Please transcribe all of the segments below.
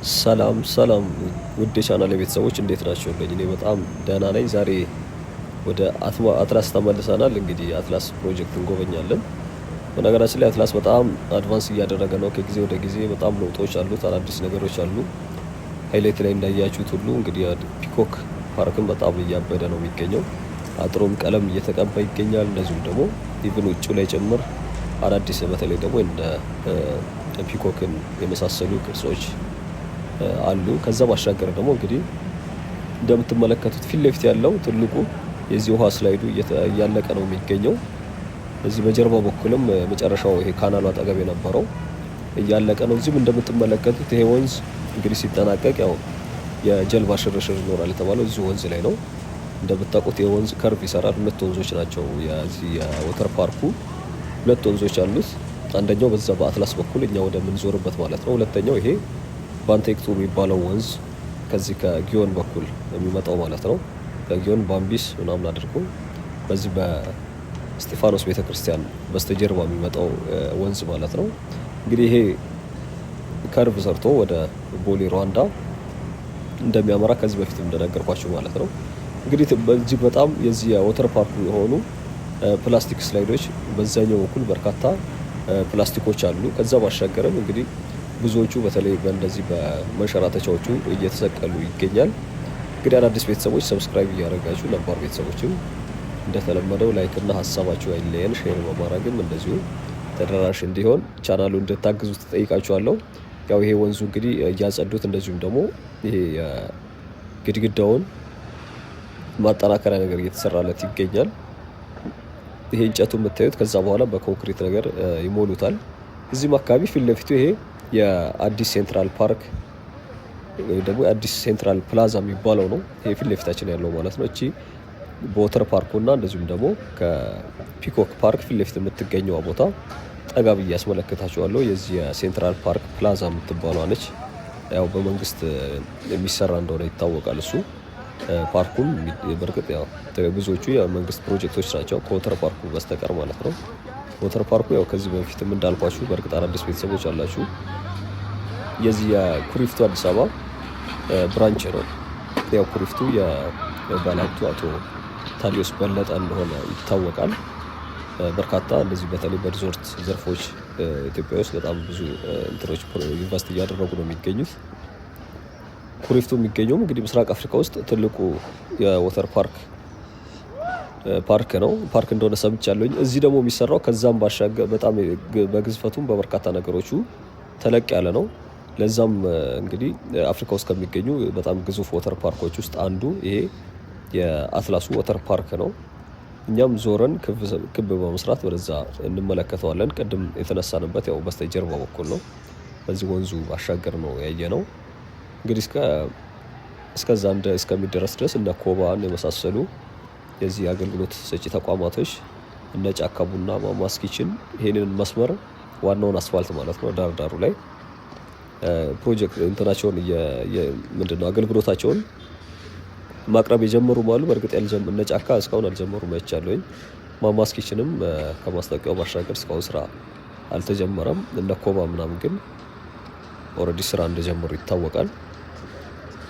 ሰላም ውድ የቻናሌ ቤተሰቦች እንዴት ናችሁልኝ? እኔ በጣም ደህና ነኝ። ዛሬ ወደ አትላስ ተመልሰናል። እንግዲህ አትላስ ፕሮጀክት እንጎበኛለን። በነገራችን ላይ አትላስ በጣም አድቫንስ እያደረገ ነው። ከጊዜ ወደ ጊዜ በጣም ለውጦች አሉት፣ አዳዲስ ነገሮች አሉ። ሃይላይት ላይ እንዳያችሁት ሁሉ እንግዲህ ፒኮክ ፓርክም በጣም እያበደ ነው የሚገኘው። አጥሩም ቀለም እየተቀባ ይገኛል። እንደዚሁም ደግሞ ኢቭን ውጭ ላይ ጭምር አዳዲስ በተለይ ደግሞ እንደ ፒኮክን የመሳሰሉ ቅርጾች አሉ። ከዛ ባሻገር ደግሞ እንግዲህ እንደምትመለከቱት ፊት ለፊት ያለው ትልቁ የዚህ ውሃ ስላይዱ እያለቀ ነው የሚገኘው። እዚህ በጀርባ በኩልም መጨረሻው ይሄ ካናሉ አጠገብ የነበረው እያለቀ ነው። እዚህም እንደምትመለከቱት ይሄ ወንዝ እንግዲህ ሲጠናቀቅ ያው የጀልባ ሽርሽር ይኖራል የተባለው እዚህ ወንዝ ላይ ነው። እንደምታውቁት የወንዝ ከርቭ ይሰራል። ሁለት ወንዞች ናቸው የዚህ የወተር ፓርኩ ሁለት ወንዞች አሉት። አንደኛው በዛ በአትላስ በኩል እኛ ወደ ምንዞርበት ማለት ነው። ሁለተኛው ይሄ ባንቴክቱ የሚባለው ወንዝ ከዚህ ከጊዮን በኩል የሚመጣው ማለት ነው። ከጊዮን ባምቢስ ምናምን አድርጎ በዚህ በስጢፋኖስ ቤተክርስቲያን በስተጀርባ የሚመጣው ወንዝ ማለት ነው። እንግዲህ ይሄ ከርቭ ሰርቶ ወደ ቦሌ ሩዋንዳ እንደሚያመራ ከዚህ በፊት እንደነገርኳችሁ ማለት ነው። እንግዲህ እጅግ በጣም የዚህ የወተር ፓርኩ የሆኑ ፕላስቲክ ስላይዶች በዛኛው በኩል በርካታ ፕላስቲኮች አሉ። ከዛ ባሻገርም እንግዲህ ብዙዎቹ በተለይ በእንደዚህ በመንሸራተቻዎቹ እየተሰቀሉ ይገኛል። እንግዲህ አዳዲስ ቤተሰቦች ሰብስክራይብ እያደረጋችሁ ነባር ቤተሰቦችም እንደተለመደው ላይክና ሀሳባችሁ አይለየን፣ ሼር በማድረግም እንደዚሁ ተደራሽ እንዲሆን ቻናሉ እንድታግዙት ተጠይቃችኋለሁ። ያው ይሄ ወንዙ እንግዲህ እያጸዱት እንደዚሁም ደግሞ ይሄ ግድግዳውን ማጠናከሪያ ነገር እየተሰራለት ይገኛል። ይሄ እንጨቱ የምታዩት ከዛ በኋላ በኮንክሪት ነገር ይሞሉታል። እዚህም አካባቢ ፊት ለፊቱ ይሄ የአዲስ ሴንትራል ፓርክ ወይ ደግሞ የአዲስ ሴንትራል ፕላዛ የሚባለው ነው። ይሄ ፊት ለፊታችን ያለው ማለት ነው። እቺ በወተር ፓርኩና እንደዚሁም ደግሞ ከፒኮክ ፓርክ ፊት ለፊት የምትገኘው ቦታ ጠጋ ብዬ ያስመለከታችኋለሁ። የዚህ የሴንትራል ፓርክ ፕላዛ የምትባለው ነች። ያው በመንግስት የሚሰራ እንደሆነ ይታወቃል። እሱ ፓርኩን በርግጥ ያው ብዙዎቹ የመንግስት ፕሮጀክቶች ናቸው ከወተር ፓርኩ በስተቀር ማለት ነው። ወተር ፓርኩ ያው ከዚህ በፊትም እንዳልኳችሁ በእርግጥ አዳዲስ ቤተሰቦች አላችሁ የዚህ የኩሪፍቱ አዲስ አበባ ብራንች ነው። ያው ኩሪፍቱ የባለሀብቱ አቶ ታዲዮስ በለጠ እንደሆነ ይታወቃል። በርካታ እንደዚህ በተለይ በሪዞርት ዘርፎች ኢትዮጵያ ውስጥ በጣም ብዙ እንትኖች ኢንቨስት እያደረጉ ነው የሚገኙት። ኩሪፍቱ የሚገኘውም እንግዲህ ምስራቅ አፍሪካ ውስጥ ትልቁ የወተር ፓርክ ነው። ፓርክ እንደሆነ ሰምቻለሁኝ። እዚህ ደግሞ የሚሰራው ከዛም ባሻገር በጣም በግዝፈቱም በበርካታ ነገሮቹ ተለቅ ያለ ነው። ለዛም እንግዲህ አፍሪካ ውስጥ ከሚገኙ በጣም ግዙፍ ወተር ፓርኮች ውስጥ አንዱ ይሄ የአትላሱ ወተር ፓርክ ነው። እኛም ዞረን ክብ በመስራት ወደዛ እንመለከተዋለን። ቅድም የተነሳንበት ያው በስተጀርባ በኩል ነው። በዚህ ወንዙ ባሻገር ነው ያየ ነው። እንግዲህ እስከዛ እስከሚደረስ ድረስ እነ ኮባን የመሳሰሉ የዚህ አገልግሎት ሰጪ ተቋማቶች እነ ጫካ ቡና፣ ማማስ ኪችን ይሄንን መስመር ዋናውን አስፋልት ማለት ነው ዳሩ ላይ ፕሮጀክት እንትናቸውን ምንድነው አገልግሎታቸውን ማቅረብ የጀመሩ ማሉ። በእርግጥ እነ ጫካ እስካሁን አልጀመሩም አይቻለሁኝ። ማማስ ኪችንም ከማስታወቂያው ባሻገር እስካሁን ስራ አልተጀመረም። እነ ኮባ ምናምን ግን ኦልሬዲ ስራ እንደጀመሩ ይታወቃል።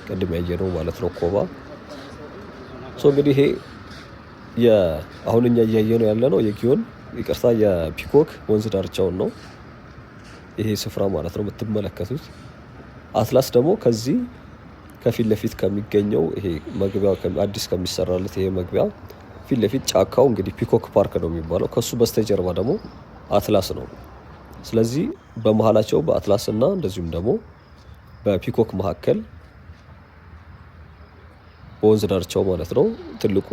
ቅድም ያየነው ማለት ነው ኮባ እንግዲህ ይሄ አሁን እኛ እያየነው ያለ ነው የጊዮን ይቅርታ የፒኮክ ወንዝ ዳርቻውን ነው ይሄ ስፍራ ማለት ነው የምትመለከቱት። አትላስ ደግሞ ከዚህ ከፊት ለፊት ከሚገኘው ይሄ መግቢያው አዲስ ከሚሰራለት ይሄ መግቢያ ፊት ለፊት ጫካው እንግዲህ ፒኮክ ፓርክ ነው የሚባለው። ከሱ በስተጀርባ ደግሞ አትላስ ነው። ስለዚህ በመሃላቸው በአትላስ እና እንደዚሁም ደግሞ በፒኮክ መካከል በወንዝ ዳርቻው ማለት ነው ትልቁ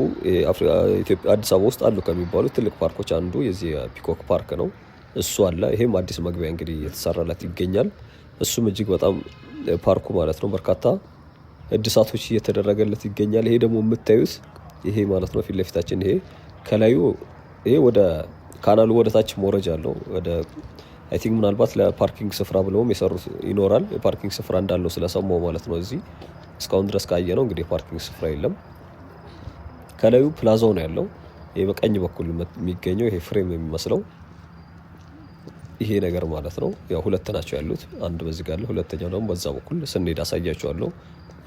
ኢትዮጵያ አዲስ አበባ ውስጥ አሉ ከሚባሉ ትልቅ ፓርኮች አንዱ የዚህ ፒኮክ ፓርክ ነው። እሱ አለ። ይሄም አዲስ መግቢያ እንግዲህ የተሰራለት ይገኛል። እሱም እጅግ በጣም ፓርኩ ማለት ነው በርካታ እድሳቶች እየተደረገለት ይገኛል። ይሄ ደግሞ የምታዩት ይሄ ማለት ነው ፊት ለፊታችን ይሄ ከላዩ ይሄ ወደ ካናሉ ወደ ታች መውረጃ አለው። ወደ አይ ቲንክ ምናልባት ለፓርኪንግ ስፍራ ብለውም የሰሩት ይኖራል። የፓርኪንግ ስፍራ እንዳለው ስለሰማው ማለት ነው። እዚህ እስካሁን ድረስ ካየ ነው እንግዲህ የፓርኪንግ ስፍራ የለም። ከላዩ ፕላዛው ነው ያለው። ይሄ በቀኝ በኩል የሚገኘው ይሄ ፍሬም የሚመስለው ይሄ ነገር ማለት ነው። ያው ሁለት ናቸው ያሉት፣ አንድ በዚህ ጋር አለ፣ ሁለተኛው ደግሞ በዛ በኩል ስንሄድ አሳያችኋለሁ።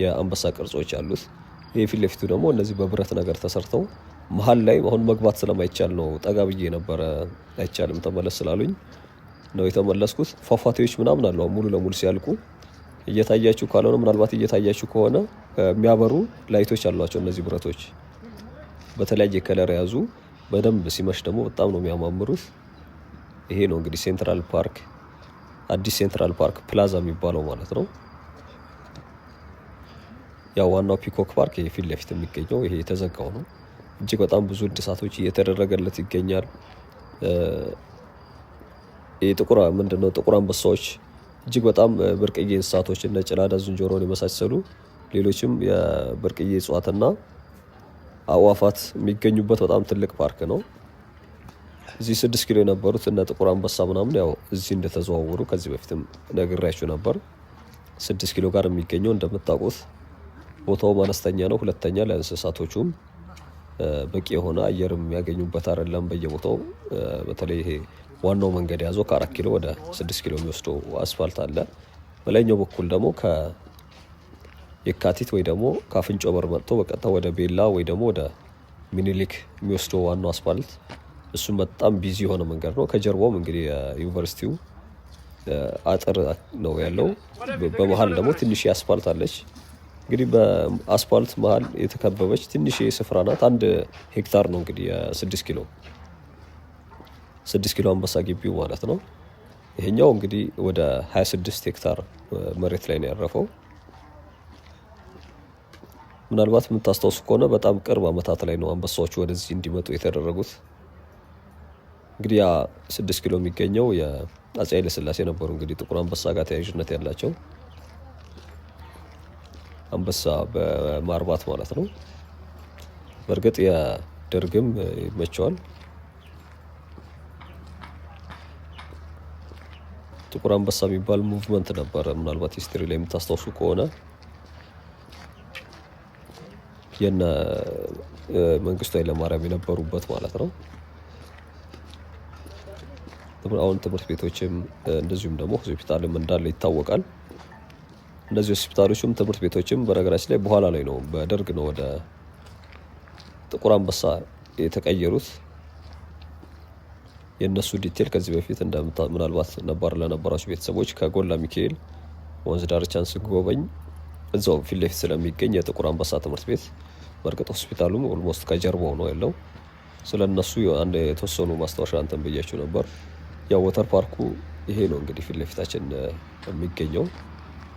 የአንበሳ ቅርጾች አሉት። ይሄ ፊት ለፊቱ ደግሞ እነዚህ በብረት ነገር ተሰርተው መሀል ላይ አሁን መግባት ስለማይቻል ነው ጠጋ ብዬ ነበረ። አይቻልም ተመለስ ስላሉኝ ነው የተመለስኩት። ፏፏቴዎች ምናምን አሉ ሙሉ ለሙሉ ሲያልቁ እየታያችሁ ካልሆነ ምናልባት እየታያችሁ ከሆነ የሚያበሩ ላይቶች አሏቸው እነዚህ ብረቶች በተለያየ ከለር የያዙ በደንብ ሲመሽ ደግሞ በጣም ነው የሚያማምሩት። ይሄ ነው እንግዲህ ሴንትራል ፓርክ፣ አዲስ ሴንትራል ፓርክ ፕላዛ የሚባለው ማለት ነው። ያው ዋናው ፒኮክ ፓርክ ይሄ ፊት ለፊት የሚገኘው ይሄ የተዘጋው ነው። እጅግ በጣም ብዙ እድሳቶች እየተደረገለት ይገኛል። ጥቁር አንበሳዎች እጅግ በጣም ብርቅዬ እንስሳቶች እነ ጭላዳ ዝንጀሮን የመሳሰሉ ሌሎችም የብርቅዬ እጽዋትና አዕዋፋት የሚገኙበት በጣም ትልቅ ፓርክ ነው። እዚህ 6 ኪሎ የነበሩት እነ ጥቁር አንበሳ ምናምን ያው እዚህ እንደተዘዋወሩ ከዚህ በፊትም ነግሬያችሁ ነበር። 6 ኪሎ ጋር የሚገኘው እንደምታውቁት ቦታው አነስተኛ ነው። ሁለተኛ ለእንስሳቶቹም በቂ የሆነ አየርም የሚያገኙበት አይደለም። በየቦታው በተለይ ይሄ ዋናው መንገድ ያዘው ከ4 ኪሎ ወደ 6 ኪሎ የሚወስደው አስፋልት አለ። በላይኛው በኩል ደግሞ የካቲት ወይ ደግሞ ከአፍንጮ በር መጥቶ በቀጥታ ወደ ቤላ ወይ ደግሞ ወደ ሚኒሊክ የሚወስደው ዋናው አስፋልት፣ እሱም በጣም ቢዚ የሆነ መንገድ ነው። ከጀርባውም እንግዲህ የዩኒቨርሲቲው አጥር ነው ያለው። በመሀል ደግሞ ትንሽ አስፋልት አለች። እንግዲህ በአስፋልት መሀል የተከበበች ትንሽ ስፍራ ናት። 1 ሄክታር ነው እንግዲህ የ6 ኪሎ አንበሳ ግቢው ማለት ነው። ይሄኛው እንግዲህ ወደ 26 ሄክታር መሬት ላይ ነው ያረፈው። ምናልባት የምታስታውሱ ከሆነ በጣም ቅርብ ዓመታት ላይ ነው አንበሳዎቹ ወደዚህ እንዲመጡ የተደረጉት። እንግዲህ ያ 6 ኪሎ የሚገኘው የአፄ ኃይለ ሥላሴ ነበሩ እንግዲህ ጥቁር አንበሳ ጋር ተያያዥነት ያላቸው አንበሳ በማርባት ማለት ነው። በእርግጥ የደርግም ይመቸዋል። ጥቁር አንበሳ የሚባል ሙቭመንት ነበረ። ምናልባት ሂስትሪ ላይ የምታስታውሱ ከሆነ የነ መንግስቱ ኃይለማርያም የነበሩበት ማለት ነው። አሁን ትምህርት ቤቶችም እንደዚሁም ደግሞ ሆስፒታልም እንዳለ ይታወቃል። እነዚህ ሆስፒታሎችም ትምህርት ቤቶችም በነገራችን ላይ በኋላ ላይ ነው በደርግ ነው ወደ ጥቁር አንበሳ የተቀየሩት። የእነሱ ዲቴል ከዚህ በፊት ምናልባት ነባር ለነበራችሁ ቤተሰቦች ከጎላ ሚካኤል ወንዝ ዳርቻን ስጎበኝ እዛው ፊት ለፊት ስለሚገኝ የጥቁር አንበሳ ትምህርት ቤት፣ በእርግጥ ሆስፒታሉም ኦልሞስት ከጀርባው ነው ያለው። ስለነሱ አንድ የተወሰኑ ማስታወሻ እንትን ብያችሁ ነበር። ያው ወተር ፓርኩ ይሄ ነው እንግዲህ ፊት ለፊታችን የሚገኘው።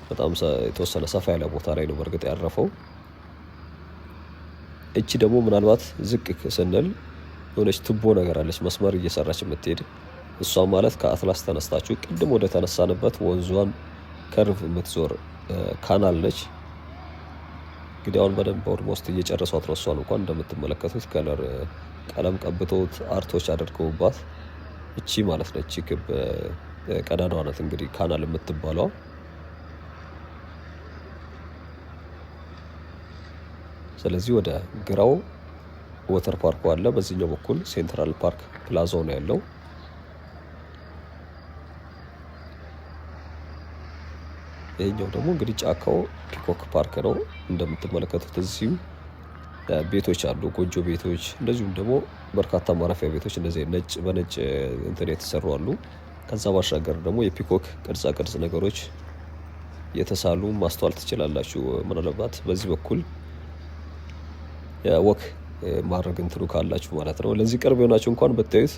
በጣም የተወሰነ ሰፋ ያለ ቦታ ላይ ነው በእርግጥ ያረፈው። እቺ ደግሞ ምናልባት ዝቅ ስንል የሆነች ቱቦ ነገር አለች መስመር እየሰራች የምትሄድ። እሷ ማለት ከአትላስ ተነስታችሁ ቅድም ወደ ተነሳንበት ወንዟን ከርቭ የምትዞር ካናል ነች። እንግዲህ አሁን በደንብ ኦልሞስት እየጨረሷት ነው። እሷን እንኳን እንደምትመለከቱት ቀለም ቀብተውት አርቶች አድርገውባት እቺ ማለት ነች። ክብ ቀዳዳዋ ናት እንግዲህ ካናል የምትባለው። ስለዚህ ወደ ግራው ወተር ፓርኩ አለ፣ በዚህኛው በኩል ሴንትራል ፓርክ ፕላዛው ነው ያለው። ይሄኛው ደግሞ እንግዲህ ጫካው ፒኮክ ፓርክ ነው። እንደምትመለከቱት እዚሁ ቤቶች አሉ፣ ጎጆ ቤቶች፣ እንደዚሁም ደግሞ በርካታ ማረፊያ ቤቶች እንደዚህ በነጭ እንትን የተሰሩ አሉ። ከዛ ባሻገር ደግሞ የፒኮክ ቅርጻ ቅርጽ ነገሮች የተሳሉ ማስተዋል ትችላላችሁ። ምናልባት በዚህ በኩል ወክ ማድረግ እንትኑ ካላችሁ ማለት ነው። ለዚህ ቅርብ የሆናችሁ እንኳን ብታዩት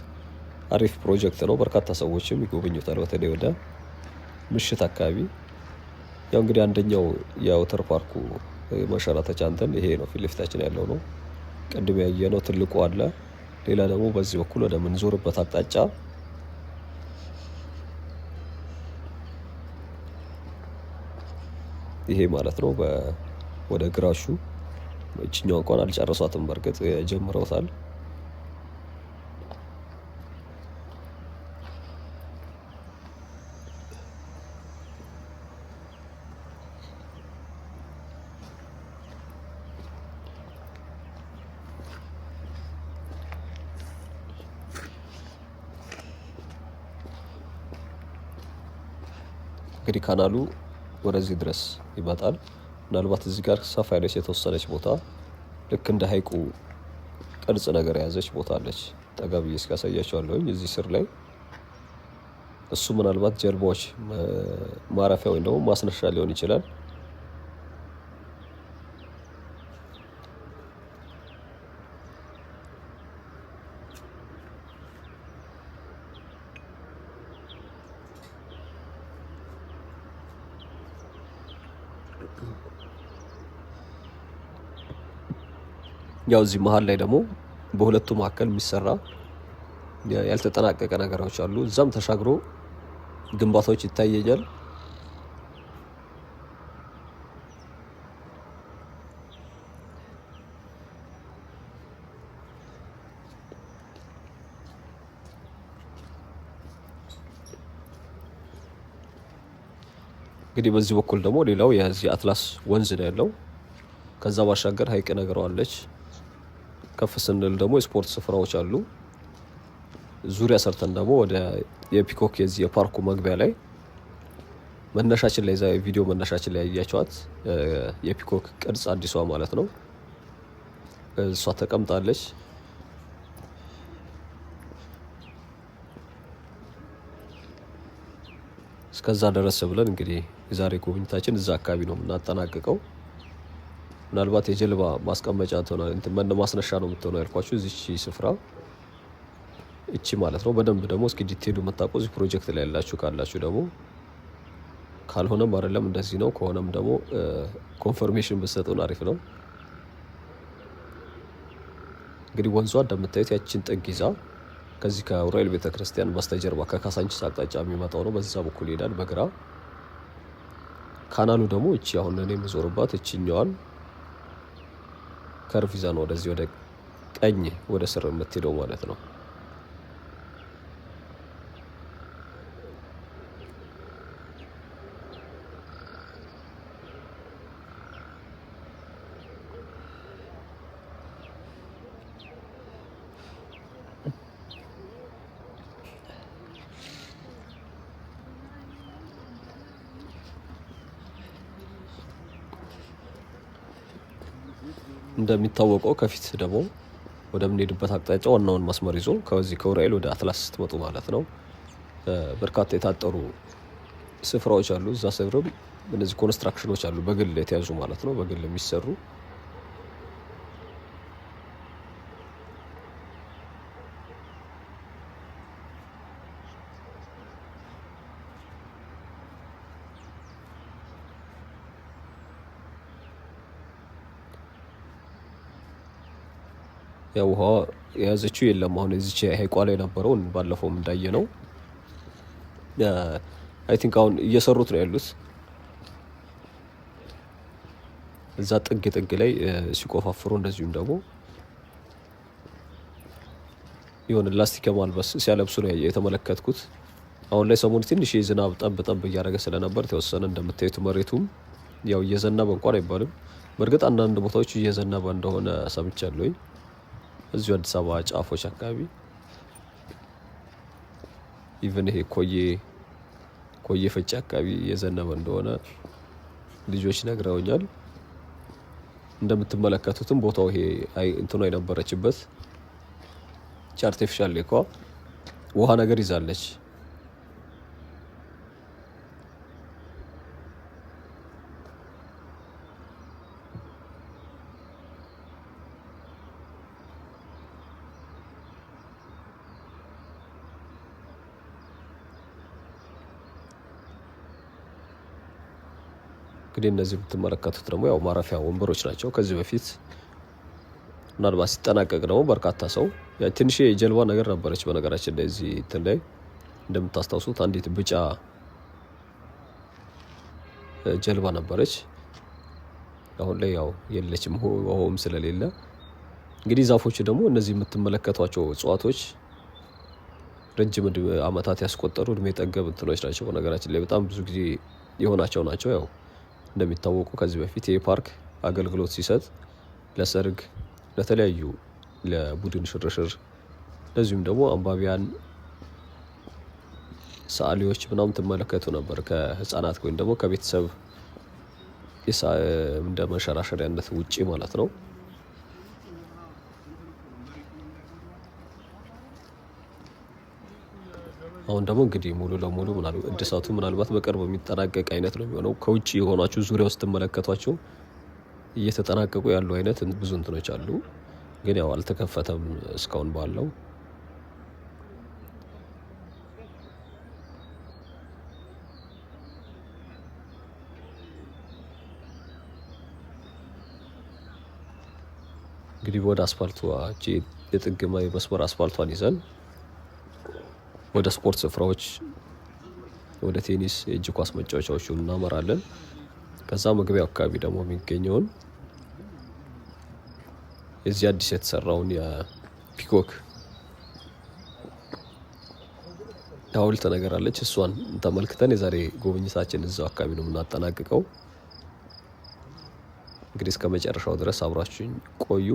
አሪፍ ፕሮጀክት ነው። በርካታ ሰዎችም ይጎበኙታል፣ በተለይ ወደ ምሽት አካባቢ። ያው እንግዲህ አንደኛው የወተር ፓርኩ መሸራተቻ እንትን ይሄ ነው፣ ፊት ለፊታችን ያለው ነው። ቅድም ያየነው ትልቁ አለ። ሌላ ደግሞ በዚህ በኩል ወደ ምንዞርበት አቅጣጫ ይሄ ማለት ነው ወደ ግራሹ። እችኛው እንኳን አልጨረሷትም፣ በእርግጥ ጀምረውታል። እንግዲህ ካናሉ ወደዚህ ድረስ ይመጣል። ምናልባት እዚህ ጋር ሰፋ ያለች የተወሰነች ቦታ ልክ እንደ ሐይቁ ቅርጽ ነገር የያዘች ቦታ አለች። ጠጋ ብዬ እስካሳያቸዋለሁኝ እዚህ ስር ላይ እሱ ምናልባት ጀልባዎች ማረፊያ ወይም ደግሞ ማስነሻ ሊሆን ይችላል። ያው እዚህ መሀል ላይ ደግሞ በሁለቱ መካከል የሚሰራ ያልተጠናቀቀ ነገሮች አሉ። እዛም ተሻግሮ ግንባታዎች ይታየኛል። እንግዲህ በዚህ በኩል ደግሞ ሌላው የዚህ አትላስ ወንዝ ነው ያለው። ከዛ ባሻገር ሐይቅ ነገር አለች። ከፍ ስንል ደግሞ የስፖርት ስፍራዎች አሉ። ዙሪያ ሰርተን ደግሞ ወደ የፒኮክ የዚህ የፓርኩ መግቢያ ላይ መነሻችን ላይ ቪዲዮ መነሻችን ላይ ያያቸዋት የፒኮክ ቅርጽ አዲሷ ማለት ነው እሷ ተቀምጣለች። እስከዛ ደረስ ብለን እንግዲህ የዛሬ ጉብኝታችን እዛ አካባቢ ነው የምናጠናቅቀው። ምናልባት የጀልባ ማስቀመጫ ትሆናል ማስነሻ ነው የምትሆነው ያልኳችሁ እዚች ስፍራ እቺ ማለት ነው። በደንብ ደግሞ እስኪ ዲቴሉ የምታውቁ እዚህ ፕሮጀክት ላይ ያላችሁ ካላችሁ ደግሞ ካልሆነም አይደለም እንደዚህ ነው ከሆነም ደግሞ ኮንፈርሜሽን ብትሰጡን አሪፍ ነው። እንግዲህ ወንዟ እንደምታዩት ያችን ጥግ ይዛ ከዚህ ከኡራኤል ቤተክርስቲያን በስተጀርባ ከካሳንቺስ አቅጣጫ የሚመጣው ነው። በዛ በኩል ይሄዳል በግራ። ካናሉ ደግሞ እቺ አሁን እኔ የምዞርባት እቺኛዋን ከርቭ ይዛ ነው ወደዚህ ወደ ቀኝ ወደ ስር የምትሄደው ማለት ነው። እንደሚታወቀው ከፊት ደግሞ ወደምንሄድበት አቅጣጫ ዋናውን መስመር ይዞ ከዚህ ከኡራኤል ወደ አትላስ ስትመጡ ማለት ነው በርካታ የታጠሩ ስፍራዎች አሉ። እዛ ስፍራም እነዚህ ኮንስትራክሽኖች አሉ በግል የተያዙ ማለት ነው፣ በግል የሚሰሩ ያው ውሃ የያዘችው የለም። አሁን እዚች ሐይቋ ላይ የነበረው ባለፈውም እንዳየ ነው። አይ ቲንክ አሁን እየሰሩት ነው ያሉት። እዛ ጥግ ጥግ ላይ ሲቆፋፍሩ እንደዚሁም ደግሞ የሆነ ላስቲክ ማልበስ ሲያለብሱ ነው የተመለከትኩት። አሁን ላይ ሰሞኑን ትንሽ የዝናብ ጠብ ጠብ እያደረገ ስለነበር ተወሰነ እንደምታዩት መሬቱም ያው እየዘነበ እንኳን አይባልም። በእርግጥ አንዳንድ ቦታዎች እየዘነበ እንደሆነ ሰምቻለሁኝ። እዚሁ አዲስ አበባ ጫፎች አካባቢ ኢቨን ይሄ ኮዬ ፈጬ አካባቢ እየዘነበ እንደሆነ ልጆች ነግረውኛል። እንደምትመለከቱትም ቦታው ይሄ እንትኗ የነበረችበት አርቲፊሻል ሌኳ ውሃ ነገር ይዛለች። እንግዲህ እነዚህ የምትመለከቱት ደግሞ ያው ማረፊያ ወንበሮች ናቸው። ከዚህ በፊት ምናልባት ሲጠናቀቅ ደግሞ በርካታ ሰው ትንሽ የጀልባ ነገር ነበረች። በነገራችን ላይ እዚህ እንትን ላይ እንደምታስታውሱት አንዲት ቢጫ ጀልባ ነበረች። አሁን ላይ ያው የለችም ውሃውም ስለሌለ። እንግዲህ ዛፎች ደግሞ እነዚህ የምትመለከቷቸው እጽዋቶች ረጅም ዓመታት ያስቆጠሩ እድሜ ጠገብ እንትኖች ናቸው። በነገራችን ላይ በጣም ብዙ ጊዜ የሆናቸው ናቸው። ያው እንደሚታወቁ ከዚህ በፊት ይህ ፓርክ አገልግሎት ሲሰጥ ለሰርግ፣ ለተለያዩ ለቡድን ሽርሽር እንደዚሁም ደግሞ አንባቢያን ሰዓሊዎች ምናምን ትመለከቱ ነበር ከህፃናት ወይም ደግሞ ከቤተሰብ እንደ መንሸራሸሪያነት ውጪ ማለት ነው። አሁን ደግሞ እንግዲህ ሙሉ ለሙሉ እድሳቱ ምናልባት በቅርብ የሚጠናቀቅ አይነት ነው የሚሆነው። ከውጭ የሆናችሁ ዙሪያው ስትመለከቷቸው እየተጠናቀቁ ያሉ አይነት ብዙ እንትኖች አሉ። ግን ያው አልተከፈተም እስካሁን ባለው። እንግዲህ ወደ አስፋልቷ የጥግ መስመር አስፋልቷን ይዘን ወደ ስፖርት ስፍራዎች፣ ወደ ቴኒስ፣ የእጅ ኳስ መጫወቻዎች እናመራለን። ከዛ መግቢያው አካባቢ ደግሞ የሚገኘውን የዚህ አዲስ የተሰራውን የፒኮክ ሐውልት ነገር አለች። እሷን ተመልክተን የዛሬ ጉብኝታችን እዛው አካባቢ ነው የምናጠናቅቀው። እንግዲህ እስከ መጨረሻው ድረስ አብራችሁኝ ቆዩ።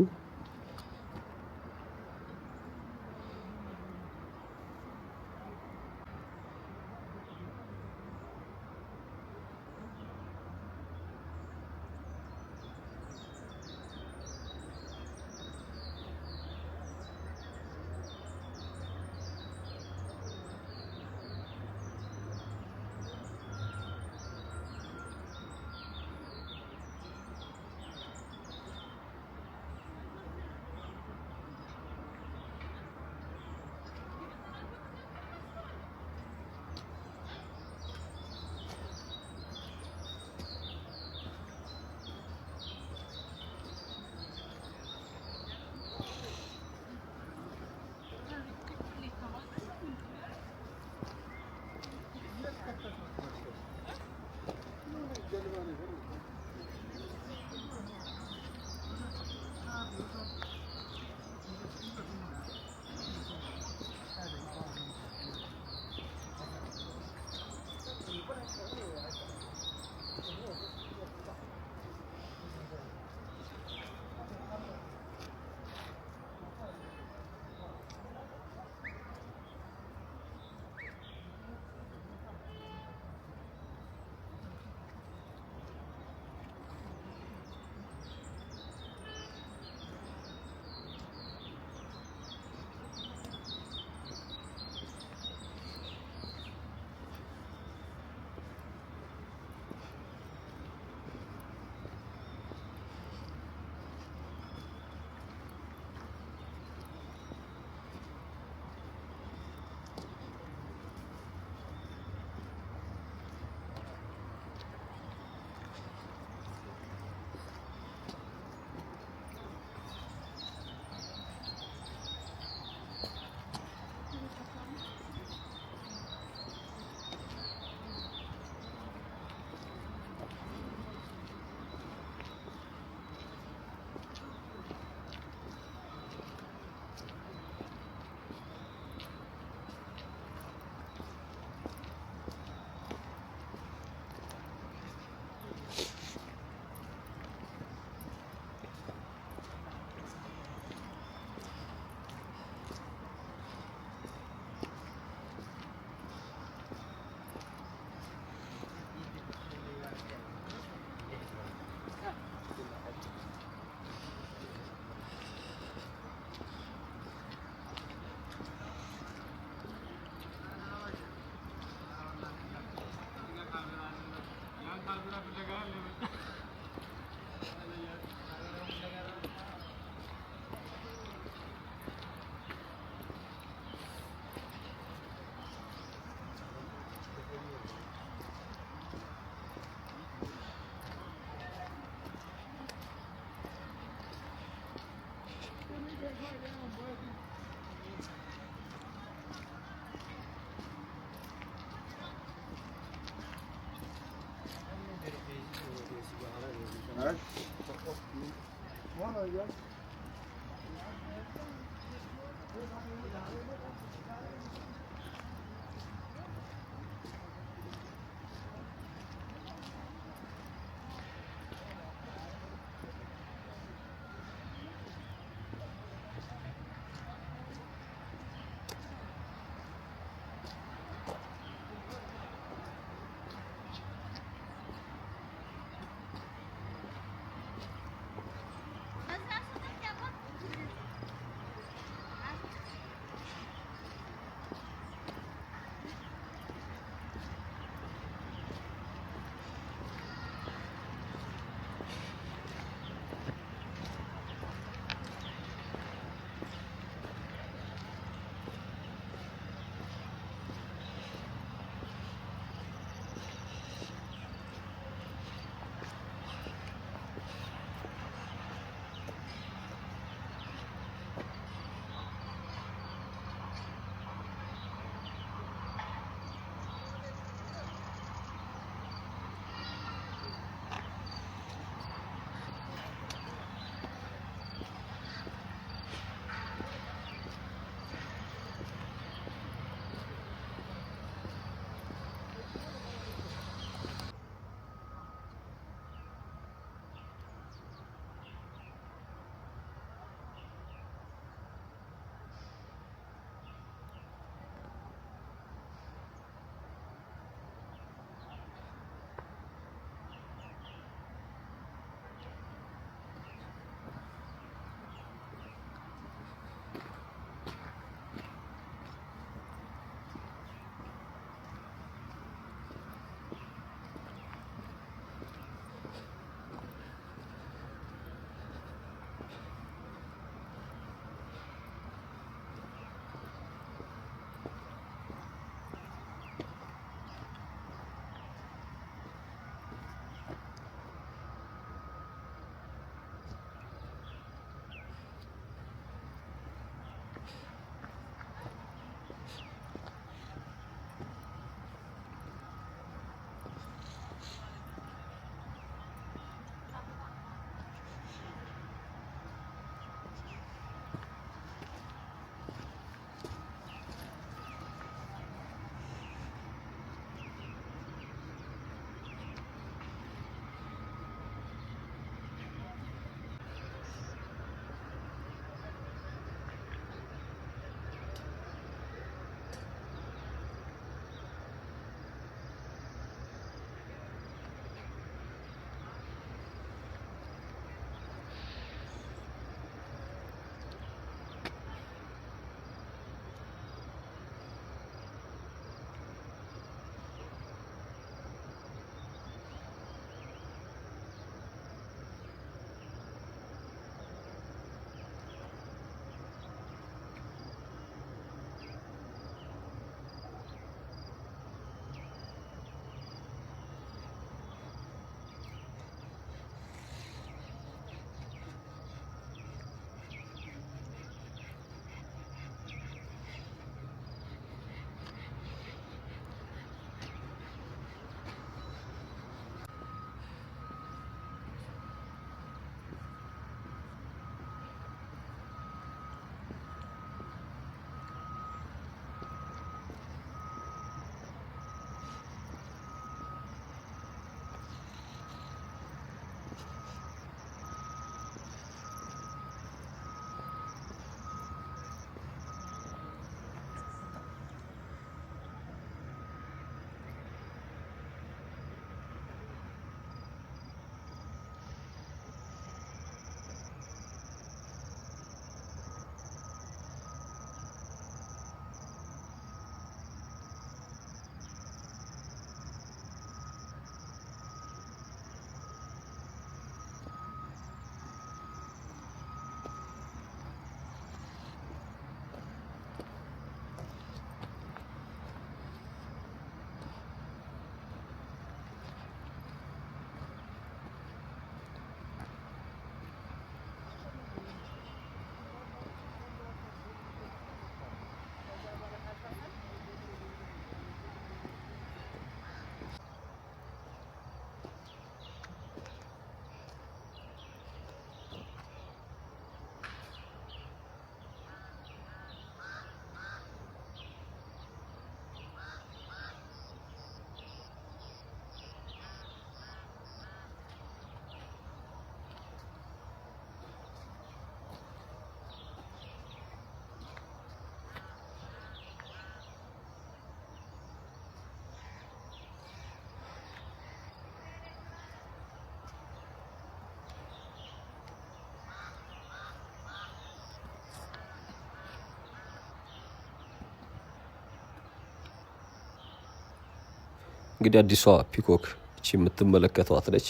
እንግዲህ አዲሷ ፒኮክ እቺ የምትመለከቷት ነች።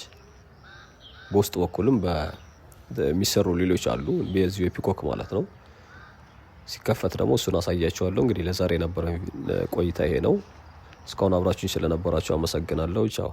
በውስጥ በኩልም በሚሰሩ ሌሎች አሉ በዚሁ የፒኮክ ማለት ነው። ሲከፈት ደግሞ እሱን አሳያችኋለሁ። እንግዲህ ለዛሬ የነበረው ቆይታ ይሄ ነው። እስካሁን አብራችሁኝ ስለነበራችሁ አመሰግናለሁ። ቻው